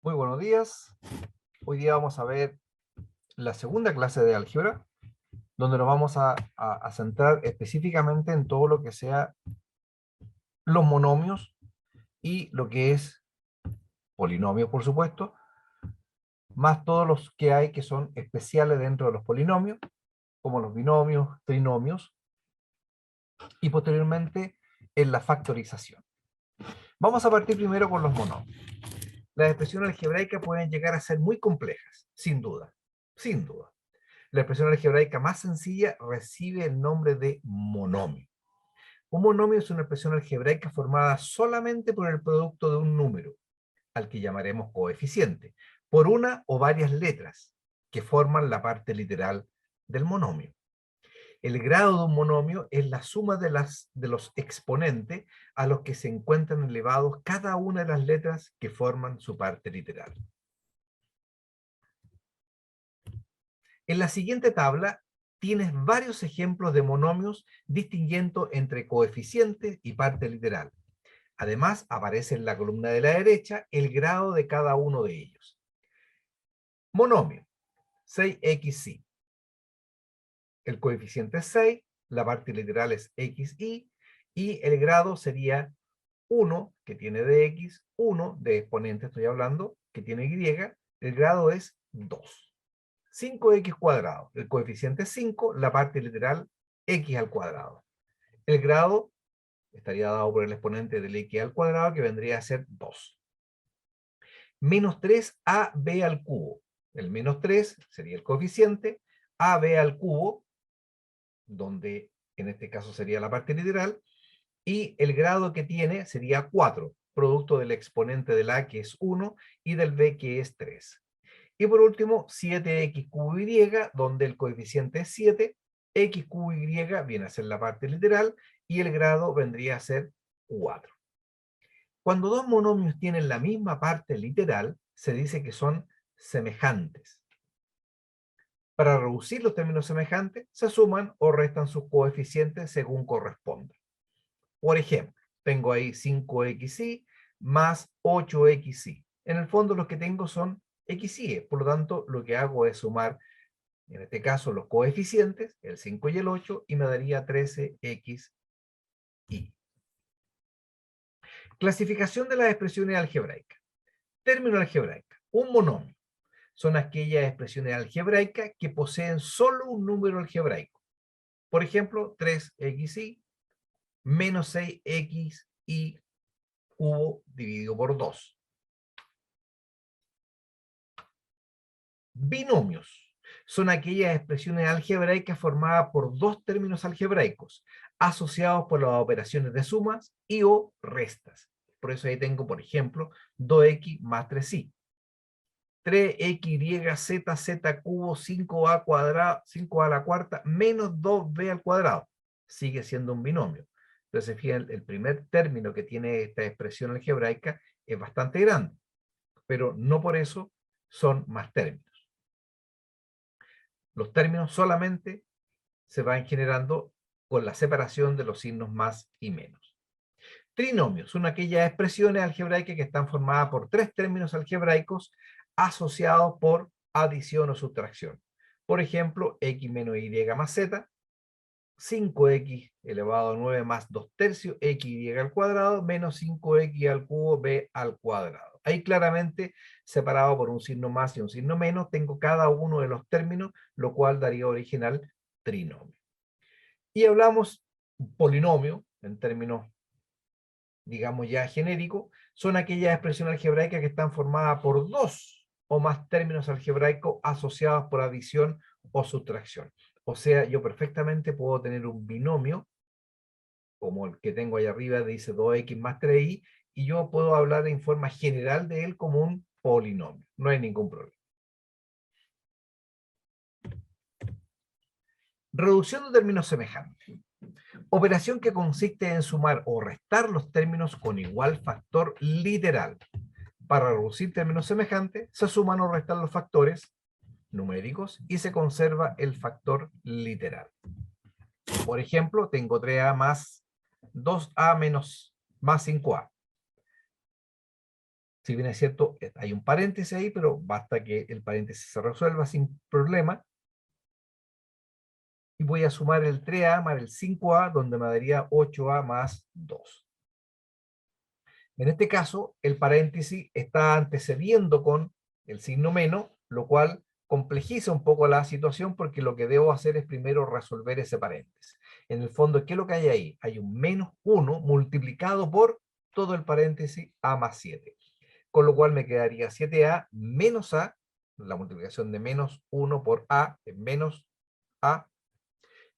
Muy buenos días. Hoy día vamos a ver la segunda clase de álgebra, donde nos vamos a centrar específicamente en todo lo que sea los monomios y lo que es polinomios, por supuesto, más todos los que hay que son especiales dentro de los polinomios, como los binomios, trinomios, y posteriormente en la factorización. Vamos a partir primero con los monomios. Las expresiones algebraicas pueden llegar a ser muy complejas, sin duda, sin duda. La expresión algebraica más sencilla recibe el nombre de monomio. Un monomio es una expresión algebraica formada solamente por el producto de un número, al que llamaremos coeficiente, por una o varias letras, que forman la parte literal del monomio. El grado de un monomio es la suma de los exponentes a los que se encuentran elevados cada una de las letras que forman su parte literal. En la siguiente tabla tienes varios ejemplos de monomios distinguiendo entre coeficientes y parte literal. Además, aparece en la columna de la derecha el grado de cada uno de ellos. Monomio, 6xy. El coeficiente es 6, la parte literal es xy, y el grado sería 1, que tiene de x, 1 de exponente estoy hablando, que tiene y, el grado es 2. 5x cuadrado, el coeficiente es 5, la parte literal x al cuadrado. El grado estaría dado por el exponente del x al cuadrado, que vendría a ser 2. Menos 3ab al cubo. El menos 3 sería el coeficiente, ab al cubo, donde en este caso sería la parte literal, y el grado que tiene sería 4, producto del exponente del a, que es 1, y del b, que es 3. Y por último, 7x cubo y, donde el coeficiente es 7, x cubo y viene a ser la parte literal, y el grado vendría a ser 4. Cuando dos monomios tienen la misma parte literal, se dice que son semejantes. Para reducir los términos semejantes, se suman o restan sus coeficientes según corresponda. Por ejemplo, tengo ahí 5xy más 8xy. En el fondo los que tengo son xy, por lo tanto lo que hago es sumar, en este caso, los coeficientes, el 5 y el 8, y me daría 13xy. Clasificación de las expresiones algebraicas. Término algebraica. Un monomio son aquellas expresiones algebraicas que poseen solo un número algebraico. Por ejemplo, 3xy menos 6xy cubo dividido por 2. Binomios son aquellas expresiones algebraicas formadas por dos términos algebraicos asociados por las operaciones de sumas y o restas. Por eso ahí tengo, por ejemplo, 2x más 3y. 3xyz z cubo 5a cuadrado, 5a a la cuarta menos 2b al cuadrado. Sigue siendo un binomio. Entonces, fíjense, el primer término que tiene esta expresión algebraica es bastante grande, pero no por eso son más términos. Los términos solamente se van generando con la separación de los signos más y menos. Trinomios son aquellas expresiones algebraicas que están formadas por tres términos algebraicos asociados por adición o sustracción. Por ejemplo, x menos y más z, 5x elevado a 9 más 2 tercios, xy al cuadrado, menos 5x al cubo, b al cuadrado. Ahí claramente, separado por un signo más y un signo menos, tengo cada uno de los términos, lo cual daría origen al trinomio. Y hablamos polinomio, en términos, digamos ya genéricos, son aquellas expresiones algebraicas que están formadas por dos o más términos algebraicos asociados por adición o sustracción. O sea, yo perfectamente puedo tener un binomio, como el que tengo ahí arriba, dice 2x más 3y, y yo puedo hablar en forma general de él como un polinomio. No hay ningún problema. Reducción de términos semejantes. Operación que consiste en sumar o restar los términos con igual factor literal. Para reducir términos semejantes, se suman o restan los factores numéricos y se conserva el factor literal. Por ejemplo, tengo 3a más 2a menos más 5a. Si bien es cierto, hay un paréntesis ahí, pero basta que el paréntesis se resuelva sin problema. Y voy a sumar el 3a más el 5a, donde me daría 8a más 2. En este caso, el paréntesis está antecediendo con el signo menos, lo cual complejiza un poco la situación porque lo que debo hacer es primero resolver ese paréntesis. En el fondo, ¿qué es lo que hay ahí? Hay un menos 1 multiplicado por todo el paréntesis a más 7. Con lo cual me quedaría 7a menos a, la multiplicación de menos 1 por a es menos a,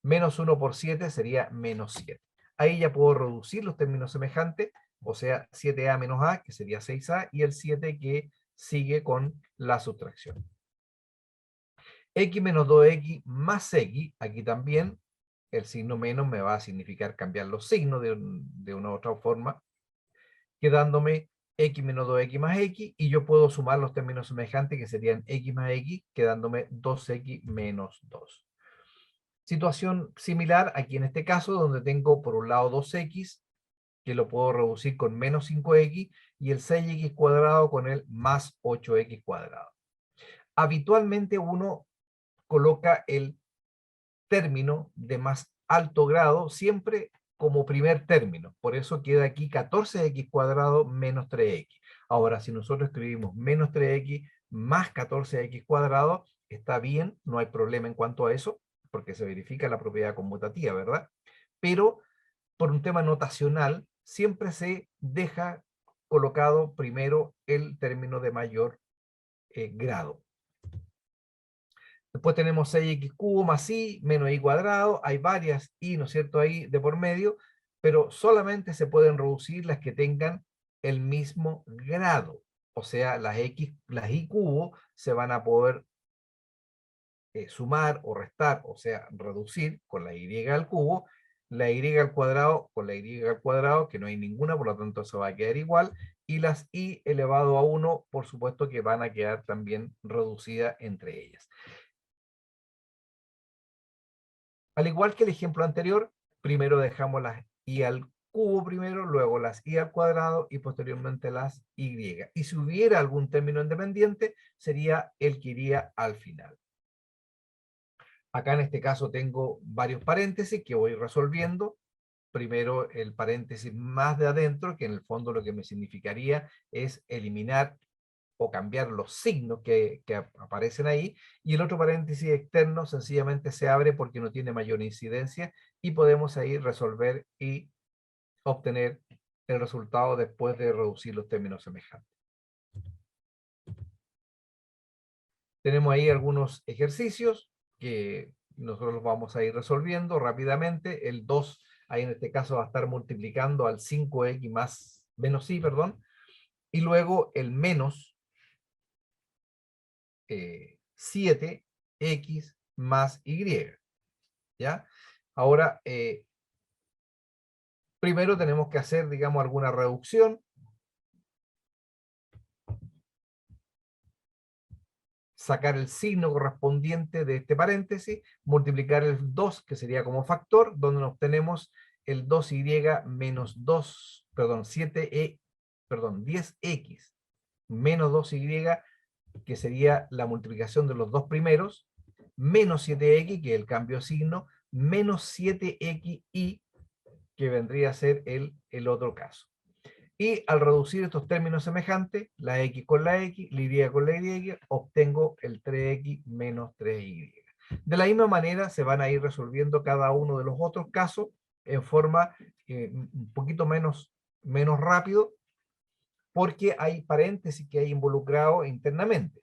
menos 1 por 7 sería menos 7. Ahí ya puedo reducir los términos semejantes, o sea, 7a menos a, que sería 6a, y el 7 que sigue con la sustracción. X menos 2x más x, aquí también el signo menos me va a significar cambiar los signos de una u otra forma, quedándome x menos 2x más x, y yo puedo sumar los términos semejantes que serían x más x, quedándome 2x menos 2. Situación similar aquí en este caso, donde tengo por un lado 2x, que lo puedo reducir con menos 5x, y el 6x cuadrado con el más 8x cuadrado. Habitualmente uno coloca el término de más alto grado siempre como primer término. Por eso queda aquí 14x cuadrado menos 3x. Ahora, si nosotros escribimos menos 3x más 14x cuadrado, está bien, no hay problema en cuanto a eso, porque se verifica la propiedad conmutativa, ¿verdad? Pero por un tema notacional, siempre se deja colocado primero el término de mayor grado. Después tenemos 6x cubo más y menos y cuadrado. Hay varias y, ¿no es cierto?, ahí de por medio, pero solamente se pueden reducir las que tengan el mismo grado. O sea, las y cubo se van a poder sumar o restar, o sea, reducir con la y al cubo, la y al cuadrado con la y al cuadrado, que no hay ninguna, por lo tanto se va a quedar igual, y las y elevado a 1, por supuesto que van a quedar también reducidas entre ellas. Al igual que el ejemplo anterior, primero dejamos las y al cubo primero, luego las y al cuadrado y posteriormente las y. Y si hubiera algún término independiente, sería el que iría al final. Acá en este caso tengo varios paréntesis que voy resolviendo. Primero el paréntesis más de adentro, que en el fondo lo que me significaría es eliminar o cambiar los signos que aparecen ahí, y el otro paréntesis externo sencillamente se abre porque no tiene mayor incidencia, y podemos ahí resolver y obtener el resultado después de reducir los términos semejantes. Tenemos ahí algunos ejercicios que nosotros los vamos a ir resolviendo rápidamente. El 2, ahí en este caso va a estar multiplicando al 5x más menos y, perdón, y luego el menos 7x más y. ¿Ya? Ahora, primero tenemos que hacer, digamos, alguna reducción. Sacar el signo correspondiente de este paréntesis, multiplicar el 2, que sería como factor, donde obtenemos el 2y menos 2, perdón, 10x menos 2y, que sería la multiplicación de los dos primeros, menos 7x, que es el cambio de signo, menos 7xy, que vendría a ser el otro caso. Y al reducir estos términos semejantes, la x con la x, la y con la y, obtengo el 3x menos 3y. De la misma manera se van a ir resolviendo cada uno de los otros casos en forma un poquito menos rápido, porque hay paréntesis que hay involucrado internamente.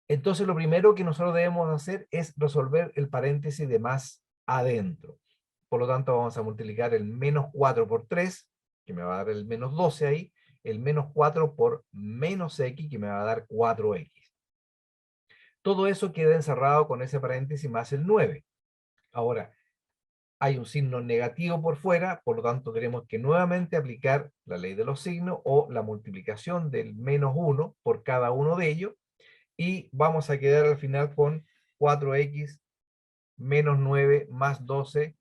Entonces lo primero que nosotros debemos hacer es resolver el paréntesis de más adentro. Por lo tanto vamos a multiplicar el menos 4 por 3, que me va a dar el menos 12 ahí, el menos 4 por menos x, que me va a dar 4x. Todo eso queda encerrado con ese paréntesis más el 9. Ahora, hay un signo negativo por fuera, por lo tanto tenemos que nuevamente aplicar la ley de los signos o la multiplicación del menos 1 por cada uno de ellos, y vamos a quedar al final con 4x menos 9 más 12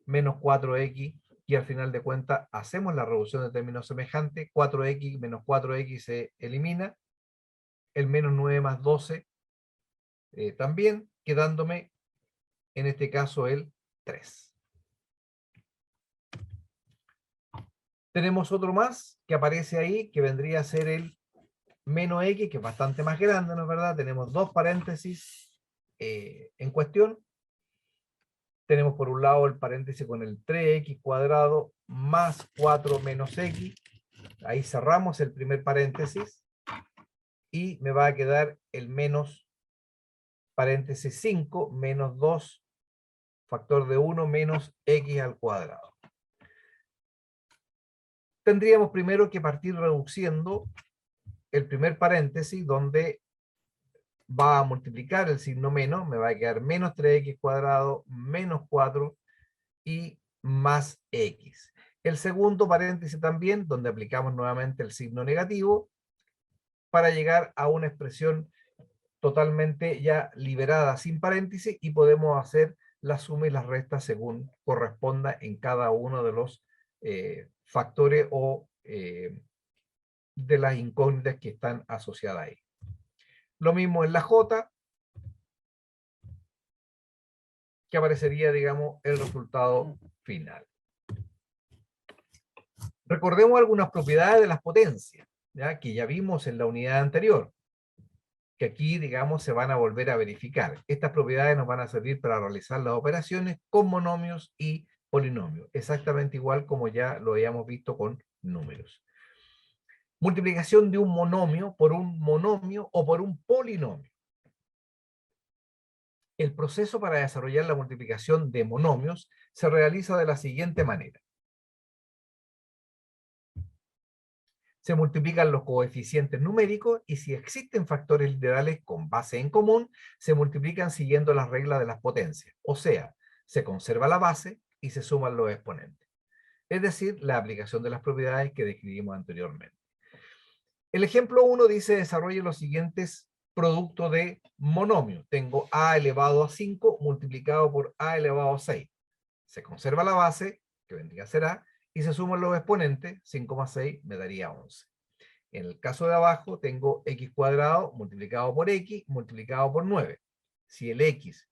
menos 4x y al final de cuentas hacemos la reducción de términos semejantes, 4x menos 4x se elimina, el menos 9 más 12 también, quedándome en este caso el 3. Tenemos otro más que aparece ahí, que vendría a ser el menos x, que es bastante más grande, ¿no es verdad? Tenemos dos paréntesis en cuestión. Tenemos por un lado el paréntesis con el 3x cuadrado más 4 menos x. Ahí cerramos el primer paréntesis y me va a quedar el menos paréntesis 5 menos 2 factor de 1 menos x al cuadrado. Tendríamos primero que partir reduciendo el primer paréntesis, donde va a multiplicar el signo menos, me va a quedar menos 3x cuadrado menos 4 y más x. El segundo paréntesis también, donde aplicamos nuevamente el signo negativo, para llegar a una expresión totalmente ya liberada sin paréntesis, y podemos hacer la suma y la resta según corresponda en cada uno de los factores o de las incógnitas que están asociadas ahí. Lo mismo en la J, que aparecería, digamos, el resultado final. Recordemos algunas propiedades de las potencias, ¿ya? Que ya vimos en la unidad anterior, que aquí, digamos, se van a volver a verificar. Estas propiedades nos van a servir para realizar las operaciones con monomios y polinomios, exactamente igual como ya lo habíamos visto con números. Multiplicación de un monomio por un monomio o por un polinomio. El proceso para desarrollar la multiplicación de monomios se realiza de la siguiente manera. Se multiplican los coeficientes numéricos y si existen factores literales con base en común, se multiplican siguiendo las reglas de las potencias. O sea, se conserva la base y se suman los exponentes. Es decir, la aplicación de las propiedades que describimos anteriormente. El ejemplo 1 dice: desarrolle los siguientes productos de monomio. Tengo a elevado a 5 multiplicado por a elevado a 6. Se conserva la base, que vendría a ser a, y se suman los exponentes. 5 más 6 me daría 11. En el caso de abajo tengo x cuadrado multiplicado por x multiplicado por 9. Si el x,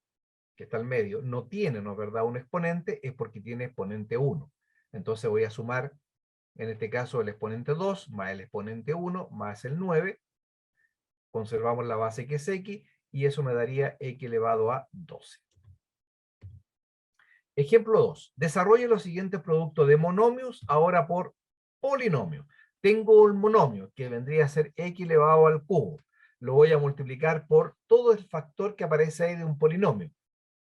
que está al medio, no tiene, ¿no es verdad?, un exponente, es porque tiene exponente 1. Entonces voy a sumar, en este caso, el exponente 2 más el exponente 1 más el 9. Conservamos la base que es x, y eso me daría x elevado a 12. Ejemplo 2. Desarrolle los siguientes productos de monomios ahora por polinomio. Tengo un monomio que vendría a ser x elevado al cubo. Lo voy a multiplicar por todo el factor que aparece ahí de un polinomio,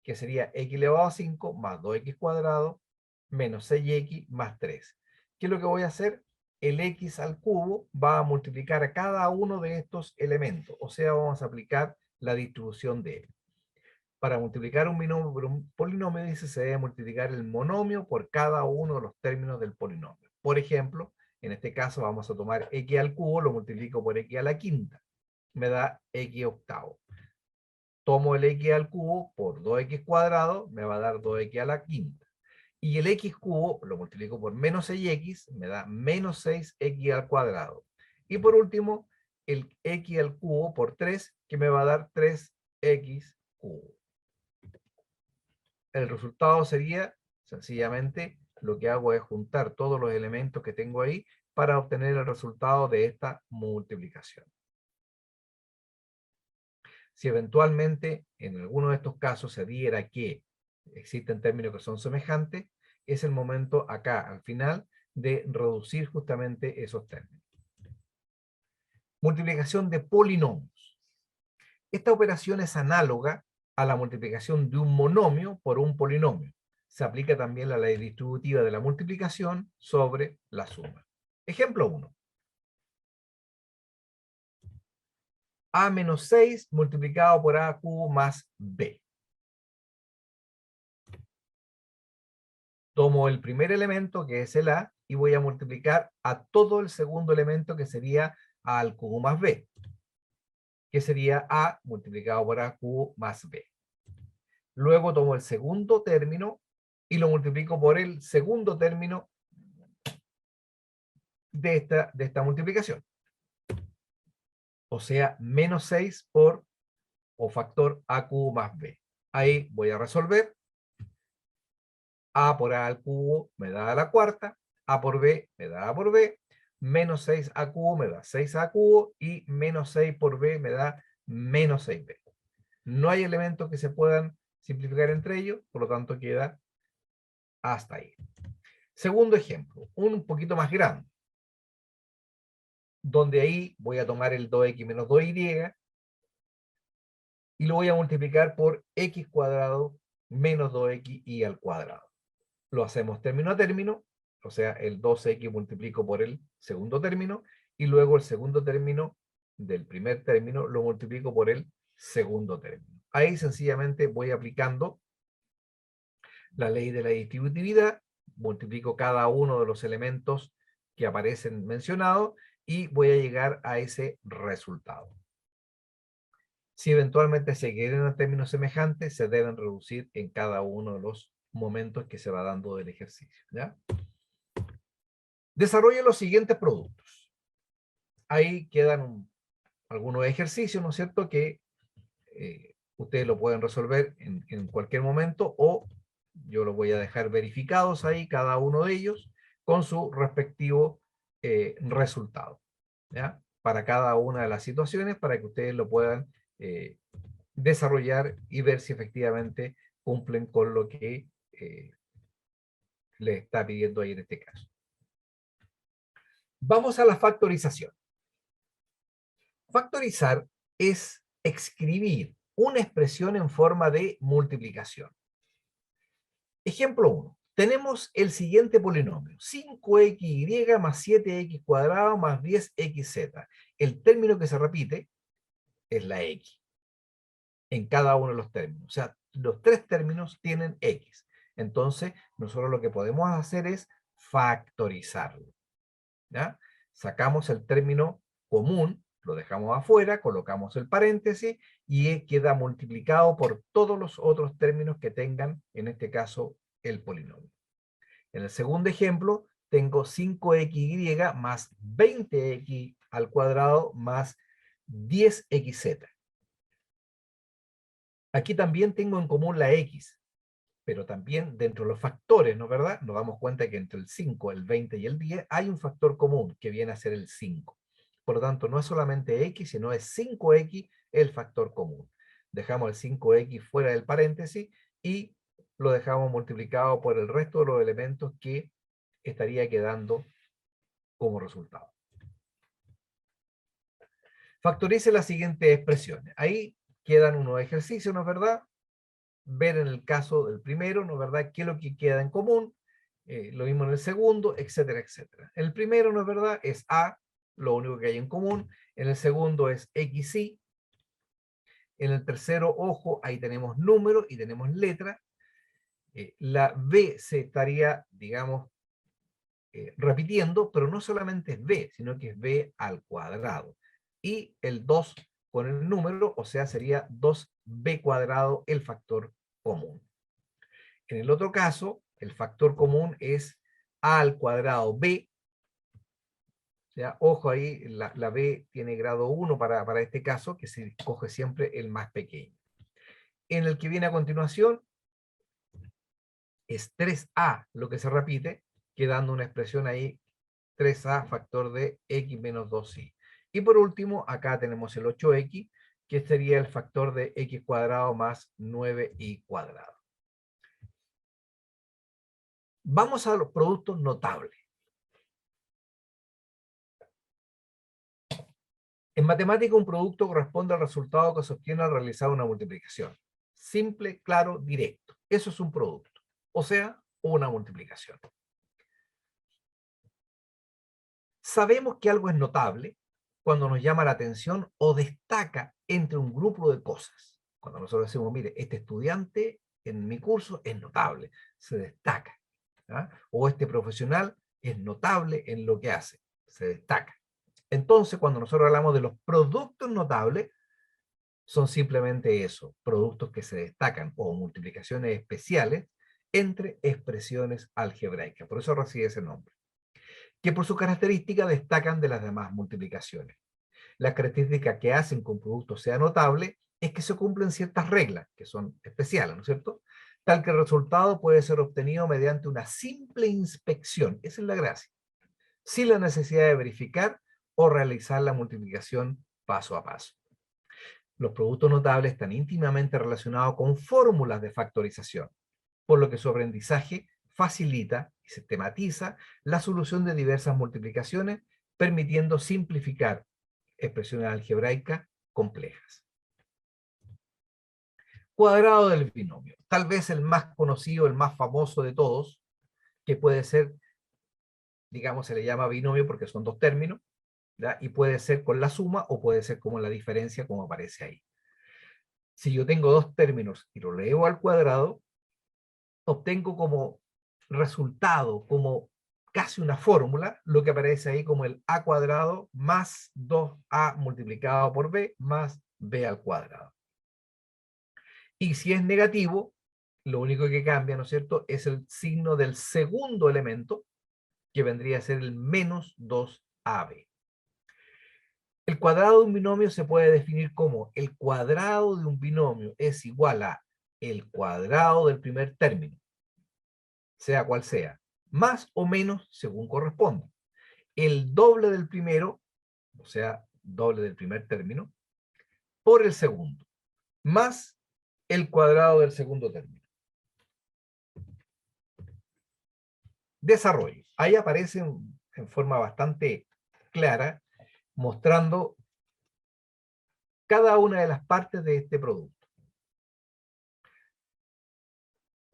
que sería x elevado a 5 más 2x cuadrado menos 6x más 3. ¿Qué es lo que voy a hacer? El x al cubo va a multiplicar a cada uno de estos elementos. O sea, vamos a aplicar la distribución de él. Para multiplicar un binomio por un polinomio, dice, se debe multiplicar el monomio por cada uno de los términos del polinomio. Por ejemplo, en este caso vamos a tomar x al cubo, lo multiplico por x a la quinta. Me da x octavo. Tomo el x al cubo por 2x cuadrado, me va a dar 2x a la quinta. Y el x cubo lo multiplico por menos 6x, me da menos 6x al cuadrado. Y por último, el x al cubo por 3, que me va a dar 3x cubo. El resultado sería, sencillamente, lo que hago es juntar todos los elementos que tengo ahí para obtener el resultado de esta multiplicación. Si eventualmente en alguno de estos casos se diera que existen términos que son semejantes, es el momento acá, al final, de reducir justamente esos términos. Multiplicación de polinomios. Esta operación es análoga a la multiplicación de un monomio por un polinomio. Se aplica también la ley distributiva de la multiplicación sobre la suma. Ejemplo 1. A menos 6 multiplicado por A cubo más B. Tomo el primer elemento, que es el A, y voy a multiplicar a todo el segundo elemento, que sería A al cubo más B, que sería A multiplicado por A cubo más B. Luego tomo el segundo término y lo multiplico por el segundo término de esta multiplicación. O sea, menos 6 por, o factor a cubo más b. Ahí voy a resolver. A por a al cubo me da a la cuarta, a por b me da a por b, menos 6 a cubo me da 6 a cubo, y menos 6 por b me da menos 6b. No hay elementos que se puedan simplificar entre ellos, por lo tanto queda hasta ahí. Segundo ejemplo, un poquito más grande, donde ahí voy a tomar el 2x menos 2y y lo voy a multiplicar por x cuadrado menos 2xy al cuadrado. Lo hacemos término a término, o sea, el 2x multiplico por el segundo término, y luego el segundo término del primer término lo multiplico por el segundo término. Ahí sencillamente voy aplicando la ley de la distributividad, multiplico cada uno de los elementos que aparecen mencionados y voy a llegar a ese resultado. Si eventualmente se quieren términos semejantes, se deben reducir en cada uno de los momentos que se va dando del ejercicio, ¿ya? Desarrolla los siguientes productos. Ahí quedan algunos ejercicios, ¿no es cierto?, que ustedes lo pueden resolver en cualquier momento, o yo los voy a dejar verificados ahí, cada uno de ellos, con su respectivo resultado, ¿ya? Para cada una de las situaciones, para que ustedes lo puedan desarrollar y ver si efectivamente cumplen con lo que le está pidiendo ahí en este caso. Vamos a la factorización. Factorizar es escribir una expresión en forma de multiplicación. Ejemplo 1. Tenemos el siguiente polinomio: 5xy más 7x cuadrado más 10xz. El término que se repite es la x en cada uno de los términos. O sea, los tres términos tienen x. Entonces, nosotros lo que podemos hacer es factorizarlo, ¿ya? Sacamos el término común, lo dejamos afuera, colocamos el paréntesis y queda multiplicado por todos los otros términos que tengan, en este caso, el polinomio. En el segundo ejemplo, tengo 5xy más 20x al cuadrado más 10xz. Aquí también tengo en común la x, pero también dentro de los factores, ¿no es verdad? Nos damos cuenta que entre el 5, el 20 y el 10 hay un factor común que viene a ser el 5. Por lo tanto, no es solamente x, sino es 5x el factor común. Dejamos el 5x fuera del paréntesis y lo dejamos multiplicado por el resto de los elementos que estaría quedando como resultado. Factorice las siguientes expresiones. Ahí quedan unos ejercicios, ¿no es verdad? Ver en el caso del primero, ¿no es verdad?, qué es lo que queda en común, lo mismo en el segundo, etcétera, etcétera. El primero, ¿no es verdad?, es A, lo único que hay en común. En el segundo es XY. En el tercero, ojo, ahí tenemos número y tenemos letra. La B se estaría, digamos, repitiendo, pero no solamente es B, sino que es B al cuadrado. Y el 2 con el número, o sea, sería 2b cuadrado el factor común. En el otro caso, el factor común es a al cuadrado b. O sea, ojo ahí, la b tiene grado 1 para este caso, que se escoge siempre el más pequeño. En el que viene a continuación, es 3a lo que se repite, quedando una expresión ahí, 3a factor de x menos 2y. Y por último, acá tenemos el 8x, que sería el factor de x cuadrado más 9y cuadrado. Vamos a los productos notables. En matemática, un producto corresponde al resultado que se obtiene al realizar una multiplicación. Simple, claro, directo. Eso es un producto. O sea, una multiplicación. Sabemos que algo es notable cuando nos llama la atención o destaca entre un grupo de cosas. Cuando nosotros decimos, mire, este estudiante en mi curso es notable, se destaca. ¿Ah? O este profesional es notable en lo que hace, se destaca. Entonces, cuando nosotros hablamos de los productos notables, son simplemente eso, productos que se destacan o multiplicaciones especiales entre expresiones algebraicas. Por eso recibe ese nombre. Que por su característica destacan de las demás multiplicaciones. Las características que hacen que un producto sea notable es que se cumplen ciertas reglas, que son especiales, ¿no es cierto? Tal que el resultado puede ser obtenido mediante una simple inspección, esa es la gracia, sin la necesidad de verificar o realizar la multiplicación paso a paso. Los productos notables están íntimamente relacionados con fórmulas de factorización, por lo que su aprendizaje facilita y sistematiza la solución de diversas multiplicaciones, permitiendo simplificar expresiones algebraicas complejas. Cuadrado del binomio. Tal vez el más conocido, el más famoso de todos, que puede ser, digamos, se le llama binomio porque son dos términos, ¿ya? Y puede ser con la suma o puede ser como la diferencia, como aparece ahí. Si yo tengo dos términos y lo elevo al cuadrado, obtengo como resultado, como casi una fórmula, lo que aparece ahí como el a cuadrado más 2a multiplicado por b más b al cuadrado. Y si es negativo, lo único que cambia, ¿no es cierto?, es el signo del segundo elemento, que vendría a ser el menos 2ab. El cuadrado de un binomio se puede definir como el cuadrado de un binomio es igual a el cuadrado del primer término, sea cual sea, más o menos según corresponda. El doble del primero, o sea, doble del primer término, por el segundo, más el cuadrado del segundo término. Desarrollo. Ahí aparece en forma bastante clara, mostrando cada una de las partes de este producto.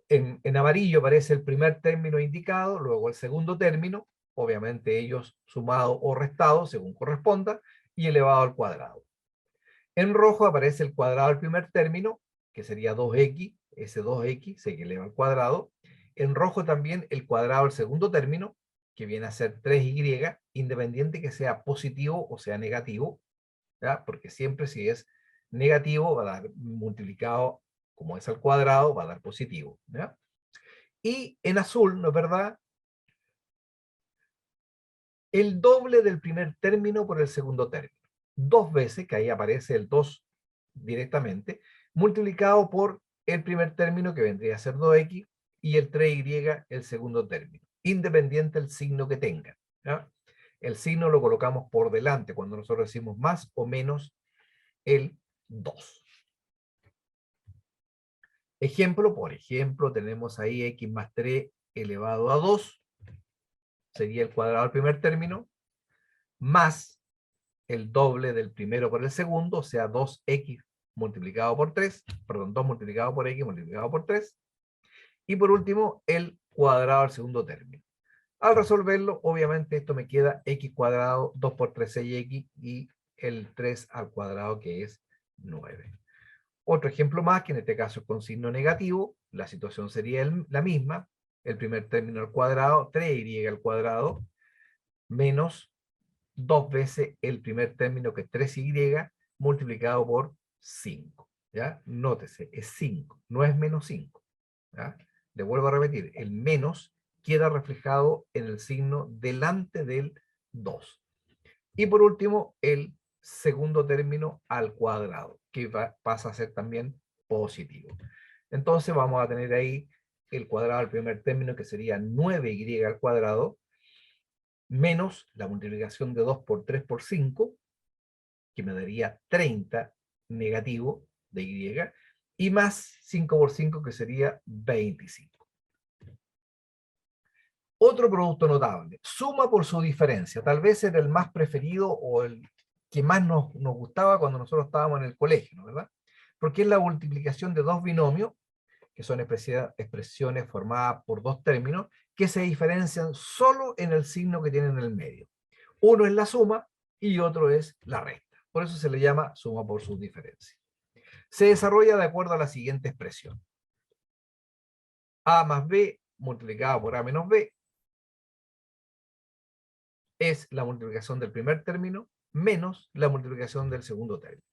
En amarillo aparece el primer término indicado, luego el segundo término, obviamente ellos sumados o restados según corresponda, y elevado al cuadrado. En rojo aparece el cuadrado del primer término, que sería 2x, ese 2x se eleva al cuadrado. En rojo también el cuadrado del segundo término, que viene a ser 3y, independiente que sea positivo o sea negativo, ¿ya? Porque siempre si es negativo va a dar multiplicado, como es al cuadrado, va a dar positivo, ¿ya? Y en azul, ¿no es verdad?, el doble del primer término por el segundo término. Dos veces, que ahí aparece el 2 directamente, multiplicado por el primer término, que vendría a ser 2x, y el 3y, el segundo término, independiente del signo que tenga, ¿ya? El signo lo colocamos por delante cuando nosotros decimos más o menos el 2. Ejemplo, por ejemplo, tenemos ahí x más 3 elevado a 2, sería el cuadrado del primer término, más el doble del primero por el segundo, o sea, 2x multiplicado por 3, perdón, 2 multiplicado por x multiplicado por 3, y por último, el cuadrado del segundo término. Al resolverlo, obviamente esto me queda x cuadrado, 2 por 3, 6x, y el 3 al cuadrado, que es 9. Otro ejemplo más, que en este caso es con signo negativo, la situación sería la misma, el primer término al cuadrado, 3y al cuadrado, menos 2 veces el primer término, que es 3y, multiplicado por 5. ¿Ya? Nótese, es 5, no es menos 5. ¿Ya? Le vuelvo a repetir, el menos queda reflejado en el signo delante del 2. Y por último, el segundo término al cuadrado, que pasa a ser también positivo. Entonces vamos a tener ahí el cuadrado del primer término, que sería 9y al cuadrado, menos la multiplicación de 2 por 3 por 5, que me daría 30 negativo de y, y más 5 por 5, que sería 25. Otro producto notable, suma por su diferencia. Tal vez era el más preferido o el que más nos gustaba cuando nosotros estábamos en el colegio, ¿no? ¿Verdad? Porque es la multiplicación de dos binomios, que son expresiones formadas por dos términos, que se diferencian solo en el signo que tienen en el medio. Uno es la suma y otro es la resta. Por eso se le llama suma por sus diferencias. Se desarrolla de acuerdo a la siguiente expresión. A más B multiplicado por A menos B es la multiplicación del primer término menos la multiplicación del segundo término.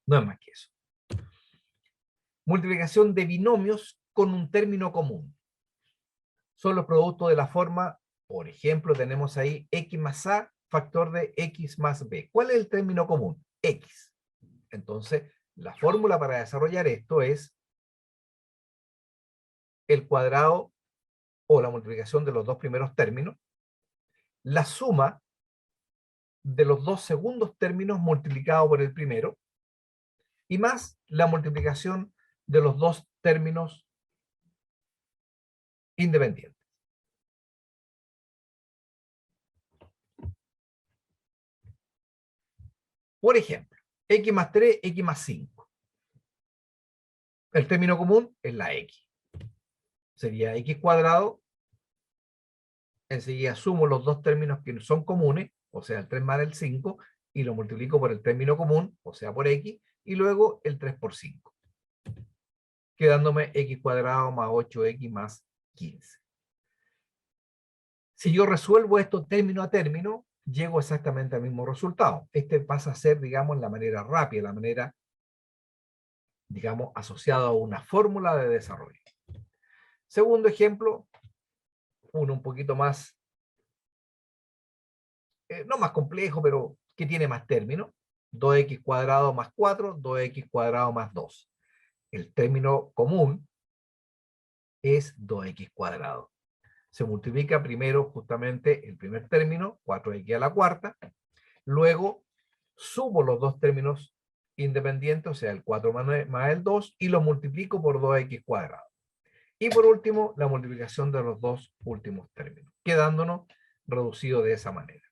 No es más que eso. Multiplicación de binomios con un término común. Son los productos de la forma, por ejemplo, tenemos ahí x más a factor de x más b. ¿Cuál es el término común? X. Entonces, la fórmula para desarrollar esto es el cuadrado o la multiplicación de los dos primeros términos, la suma de los dos segundos términos multiplicado por el primero, y más la multiplicación de los dos términos independientes. Por ejemplo, x más 3, x más 5. El término común es la x. Sería x cuadrado. Enseguida sumo los dos términos que son comunes, o sea, el 3 más el 5, y lo multiplico por el término común, o sea, por x, y luego el 3 por 5. Quedándome x cuadrado más 8x más 15. Si yo resuelvo esto término a término, llego exactamente al mismo resultado. Este pasa a ser, digamos, la manera rápida, la manera, digamos, asociada a una fórmula de desarrollo. Segundo ejemplo, uno un poquito más, no más complejo, pero que tiene más términos. 2x cuadrado más 4, 2x cuadrado más 2. El término común es 2x cuadrado. Se multiplica primero justamente el primer término, 4x a la cuarta, luego sumo los dos términos independientes, o sea, el 4 más el 2, y lo multiplico por 2x cuadrado. Y por último, la multiplicación de los dos últimos términos, quedándonos reducido de esa manera.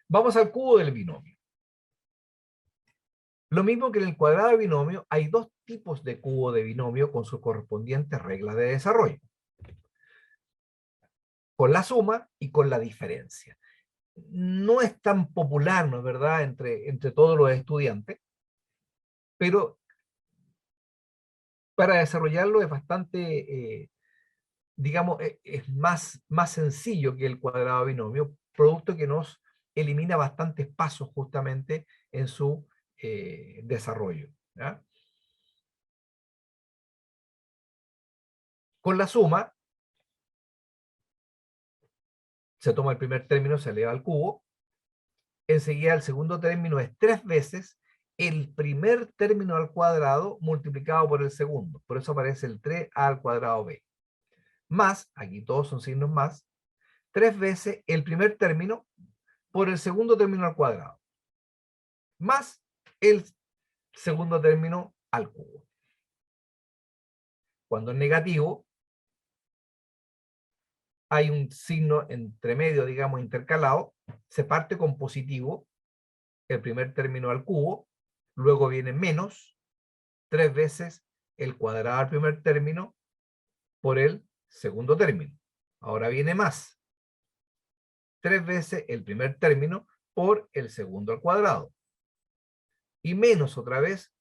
Vamos al cubo del binomio. Lo mismo que en el cuadrado de binomio, hay dos tipos de cubo de binomio con sus correspondientes reglas de desarrollo. Con la suma y con la diferencia. No es tan popular, ¿no es verdad?, entre todos los estudiantes, pero para desarrollarlo es bastante, digamos, es más sencillo que el cuadrado binomio, producto que nos elimina bastantes pasos justamente en su desarrollo, ¿ya? Con la suma, se toma el primer término, se eleva al cubo, enseguida el segundo término es 3 veces el primer término al cuadrado multiplicado por el segundo, por eso aparece el 3a al cuadrado b, más, aquí todos son signos más, 3 veces el primer término por el segundo término al cuadrado, más el segundo término al cubo. Cuando es negativo, hay un signo entre medio, digamos, intercalado, se parte con positivo, el primer término al cubo, luego viene menos, 3 veces el cuadrado al primer término por el segundo término. Ahora viene más, 3 veces el primer término por el segundo al cuadrado. Y menos otra vez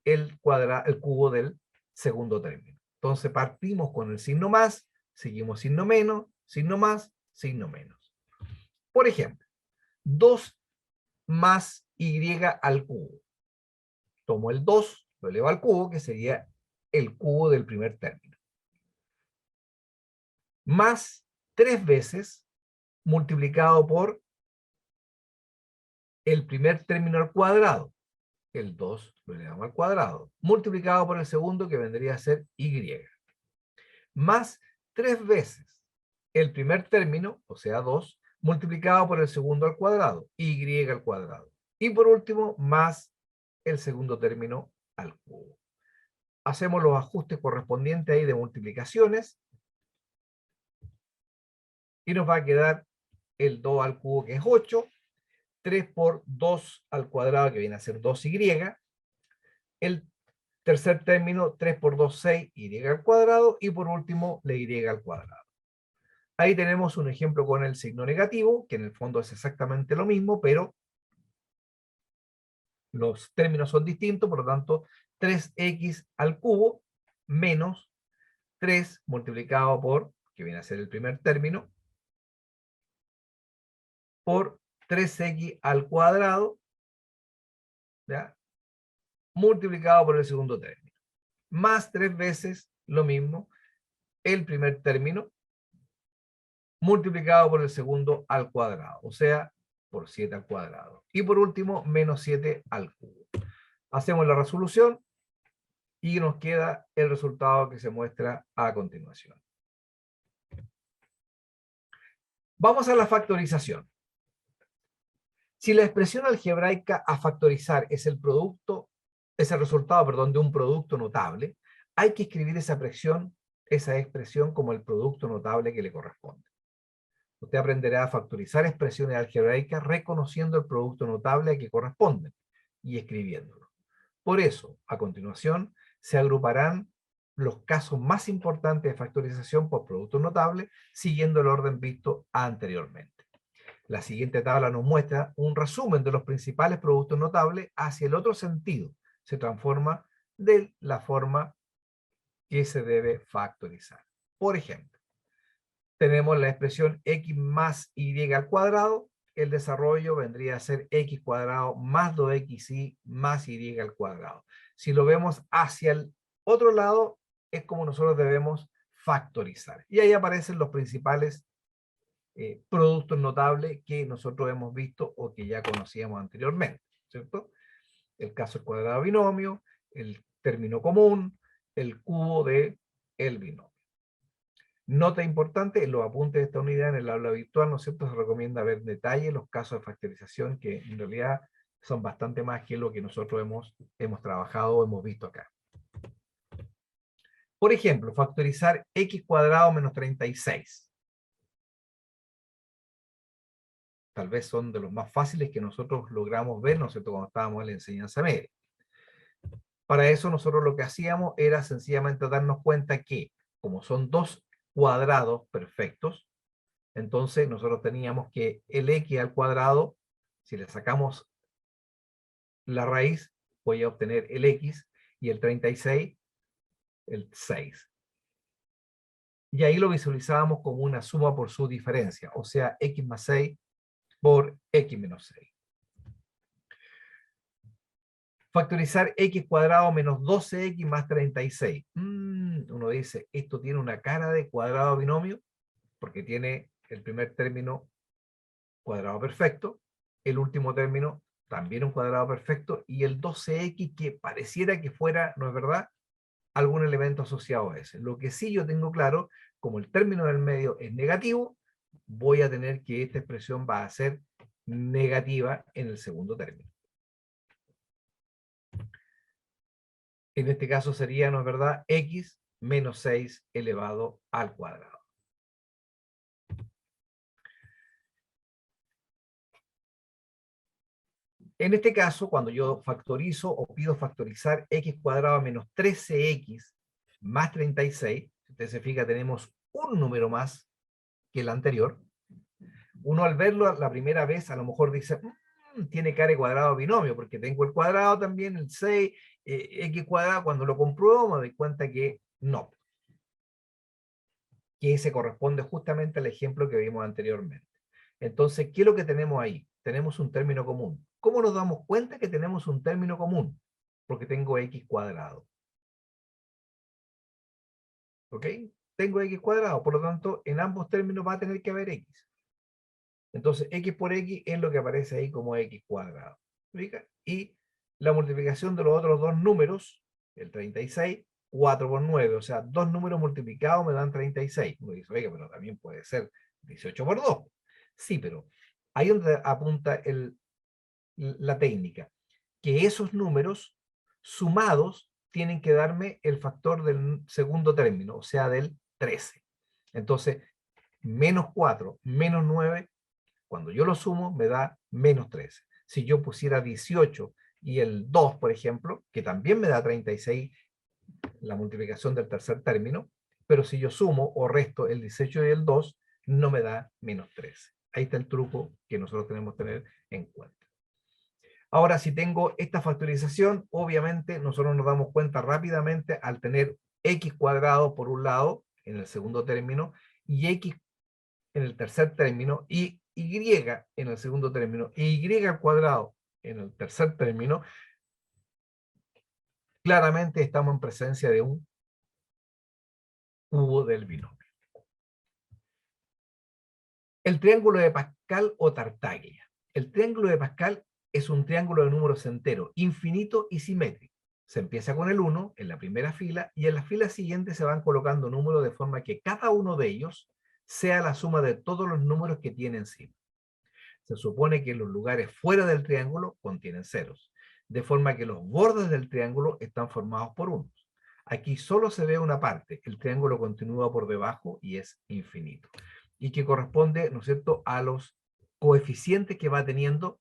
el cubo del segundo término. Entonces partimos con el signo más, seguimos signo menos, signo más, signo menos. Por ejemplo, 2 más y al cubo. Tomo el 2, lo elevo al cubo, que sería el cubo del primer término. Más 3 veces multiplicado por el primer término al cuadrado. El 2 lo elevamos al cuadrado. Multiplicado por el segundo, que vendría a ser y. Más 3 veces el primer término, o sea 2, multiplicado por el segundo al cuadrado, y al cuadrado. Y por último, más el segundo término al cubo. Hacemos los ajustes correspondientes ahí de multiplicaciones, y nos va a quedar el 2 al cubo, que es 8, 3 por 2 al cuadrado, que viene a ser 2y, el tercer término, 3 por 2, 6, y al cuadrado, y por último, la y al cuadrado. Ahí tenemos un ejemplo con el signo negativo, que en el fondo es exactamente lo mismo, pero los términos son distintos, por lo tanto, 3x al cubo menos 3 multiplicado por, que viene a ser el primer término, por 3x al cuadrado, ¿ya?, multiplicado por el segundo término. más 3 veces lo mismo, el primer término, multiplicado por el segundo al cuadrado, o sea, por 7 al cuadrado. Y por último, menos 7 al cubo. Hacemos la resolución y nos queda el resultado que se muestra a continuación. Vamos a la factorización. Si la expresión algebraica a factorizar es el resultado, perdón, de un producto notable, hay que escribir esa expresión como el producto notable que le corresponde. Usted aprenderá a factorizar expresiones algebraicas reconociendo el producto notable a que corresponden y escribiéndolo. Por eso, a continuación, se agruparán los casos más importantes de factorización por productos notables, siguiendo el orden visto anteriormente. La siguiente tabla nos muestra un resumen de los principales productos notables hacia el otro sentido. Se transforma de la forma que se debe factorizar. Por ejemplo, tenemos la expresión x más y al cuadrado. El desarrollo vendría a ser x cuadrado más 2xy más y al cuadrado. Si lo vemos hacia el otro lado, es como nosotros debemos factorizar. Y ahí aparecen los principales productos notables que nosotros hemos visto o que ya conocíamos anteriormente, ¿cierto? El caso del cuadrado binomio, el término común, el cubo de el binomio. Nota importante, en los apuntes de esta unidad en el aula virtual, ¿no es cierto?, se recomienda ver en detalle los casos de factorización que en realidad son bastante más que lo que nosotros hemos trabajado o hemos visto acá. Por ejemplo, factorizar x cuadrado menos 36. Tal vez son de los más fáciles que nosotros logramos ver, ¿no es cierto?, cuando estábamos en la enseñanza media. Para eso nosotros lo que hacíamos era sencillamente darnos cuenta que, como son dos cuadrados perfectos, entonces nosotros teníamos que el x al cuadrado, si le sacamos la raíz, voy a obtener el x, y el 36, el 6. Y ahí lo visualizábamos como una suma por su diferencia, o sea, x más 6 por x menos 6. Factorizar x cuadrado menos 12x más 36. Uno dice, esto tiene una cara de cuadrado binomio, porque tiene el primer término cuadrado perfecto, el último término también un cuadrado perfecto, y el 12x que pareciera que fuera, ¿no es verdad?, algún elemento asociado a ese. Lo que sí yo tengo claro, como el término del medio es negativo, voy a tener que esta expresión va a ser negativa en el segundo término. En este caso sería, ¿no es verdad?, x menos 6 elevado al cuadrado. En este caso, cuando yo factorizo o pido factorizar x cuadrado menos 13x más 36, si usted se fija, tenemos un número más que el anterior. Uno al verlo la primera vez a lo mejor dice, tiene cara de cuadrado binomio, porque tengo el cuadrado también, el 6, x cuadrado. Cuando lo compruebo me doy cuenta que no, que ese corresponde justamente al ejemplo que vimos anteriormente. Entonces, ¿qué es lo que tenemos ahí? Tenemos un término común. ¿Cómo nos damos cuenta que tenemos un término común? Porque tengo x cuadrado. ¿Ok? Tengo x cuadrado, por lo tanto, en ambos términos va a tener que haber x. Entonces, x por x es lo que aparece ahí como x cuadrado. ¿Fíjate? Y la multiplicación de los otros dos números, el 36, 4 por 9, o sea, dos números multiplicados me dan 36. Uno dice, oiga, pero también puede ser 18 por 2. Sí, pero ahí donde apunta la técnica, que esos números sumados tienen que darme el factor del segundo término, o sea, del 13. Entonces, menos 4, menos 9, cuando yo lo sumo, me da menos 13. Si yo pusiera 18 y el 2, por ejemplo, que también me da 36, la multiplicación del tercer término, pero si yo sumo o resto el 18 y el 2, no me da menos 13. Ahí está el truco que nosotros tenemos que tener en cuenta. Ahora, si tengo esta factorización, obviamente nosotros nos damos cuenta rápidamente al tener x cuadrado por un lado, en el segundo término, y x en el tercer término, y y en el segundo término, e y al cuadrado en el tercer término, claramente estamos en presencia de un cubo del binomio. El triángulo de Pascal o Tartaglia. El triángulo de Pascal es un triángulo de números enteros, infinito y simétrico. Se empieza con el 1 en la primera fila y en las filas siguientes se van colocando números de forma que cada uno de ellos sea la suma de todos los números que tiene encima. Se supone que los lugares fuera del triángulo contienen ceros, de forma que los bordes del triángulo están formados por unos. Aquí solo se ve una parte, el triángulo continúa por debajo y es infinito. Y que corresponde, ¿no es cierto?, a los coeficientes que va teniendo.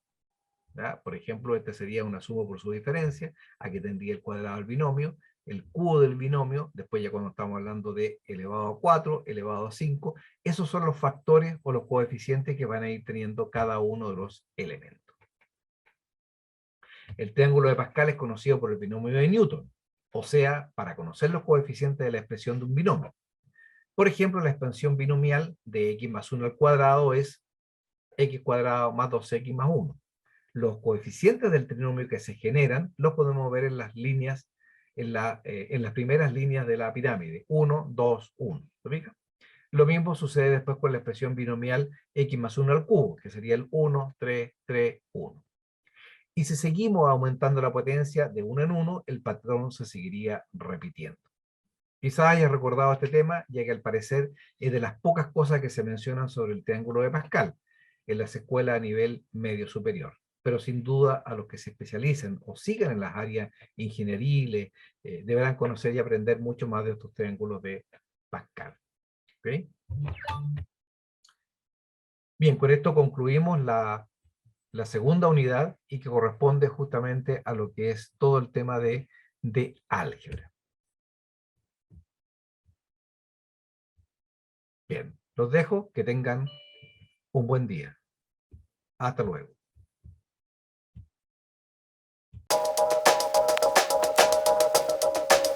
¿Ya? Por ejemplo, este sería una suma por su diferencia, aquí tendría el cuadrado del binomio, el cubo del binomio, después ya cuando estamos hablando de elevado a 4, elevado a 5, esos son los factores o los coeficientes que van a ir teniendo cada uno de los elementos. El triángulo de Pascal es conocido por el binomio de Newton, o sea, para conocer los coeficientes de la expresión de un binomio. Por ejemplo, la expansión binomial de x más 1 al cuadrado es x cuadrado más 2x más 1. Los coeficientes del trinomio que se generan los podemos ver en las líneas, en las primeras líneas de la pirámide. 1, 2, 1. ¿Lo fijas? Lo mismo sucede después con la expresión binomial x más 1 al cubo, que sería el 1, 3, 3, 1. Y si seguimos aumentando la potencia de 1 en 1, el patrón se seguiría repitiendo. Quizás hayas recordado este tema, ya que al parecer es de las pocas cosas que se mencionan sobre el triángulo de Pascal en las escuelas a nivel medio superior. Pero sin duda a los que se especialicen o sigan en las áreas ingenieriles deberán conocer y aprender mucho más de estos triángulos de Pascal. ¿Okay? Bien, con esto concluimos la segunda unidad y que corresponde justamente a lo que es todo el tema de álgebra. Bien, los dejo, que tengan un buen día. Hasta luego.